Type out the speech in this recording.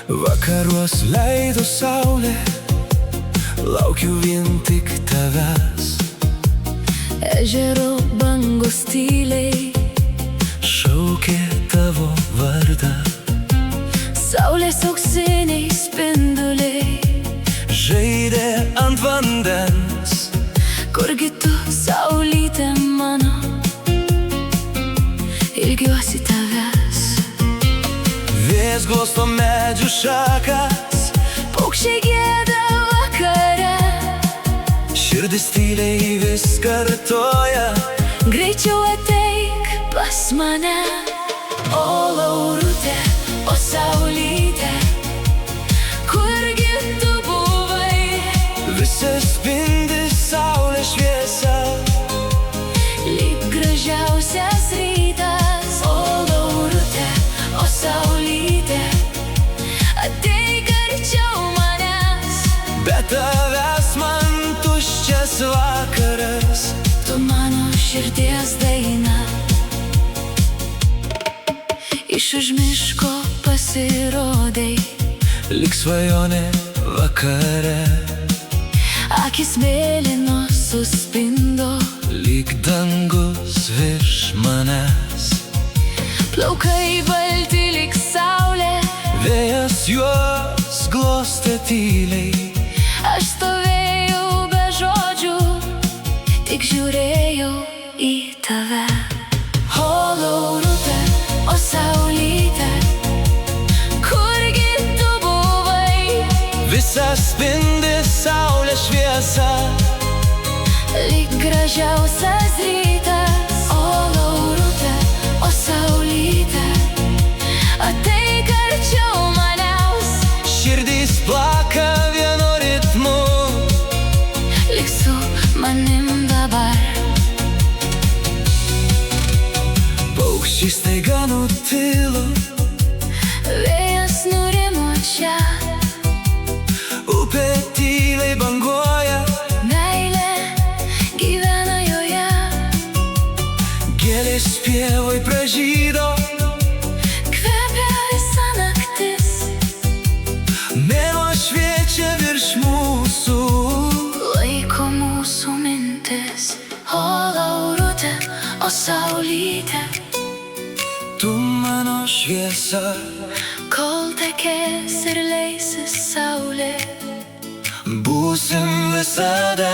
Vakaruos leido saulė, laukiu vien tik tavęs. Ežero bangos tyliai Šaukė tavo vardą, saulės auksiniai spinduliai. žaidė ant vandens. Kurgi tu, saulyte mano, ilgiuosi tavęs. Vėjas glosto medžių šakas, Paukščiai gieda vakare, širdis tyliai vis kartoja. greičiau ateik pas mane. O Laurutė, o saulyte, kurgi tu buvai? Visas spindi saulės šviesa, Lyg gražiausias rytas. O Laurutė, o saulyte, ateik arčiau manęs. be tavęs man tuščias vakaras. Tu mano širdies daina, iš už miško pasirodai. Lyg svajonė vakare, Akis mėlynos suspindo, lyg dangus virš manęs. plaukai balti lyg saulė. Vėjas juos glostė tyliai, Aš stovėjau be žodžių, tik žiūrėjau į tave. O Laurutė, o saulyte, kurgi tu buvai? visas spindi saulės šviesa, Lyg gražiausias rytas. O Laurutė, o saulyte, ateik arčiau manęs. širdys plaka vienu ritmu. Lik su manim dabar. Paukščiai staiga nutilo, Vėjas nurimo čia, upė tyliai banguoja. meilė gyvena joje. Gėlės pievoj pražydo, Kvepia visa naktis, mėnuo šviečia virš mūsų. laiko mūsų mintis. O Laurutė, o saulyte, Tu mano šviesa, kol tekės ir leisis saulė. būsim visada.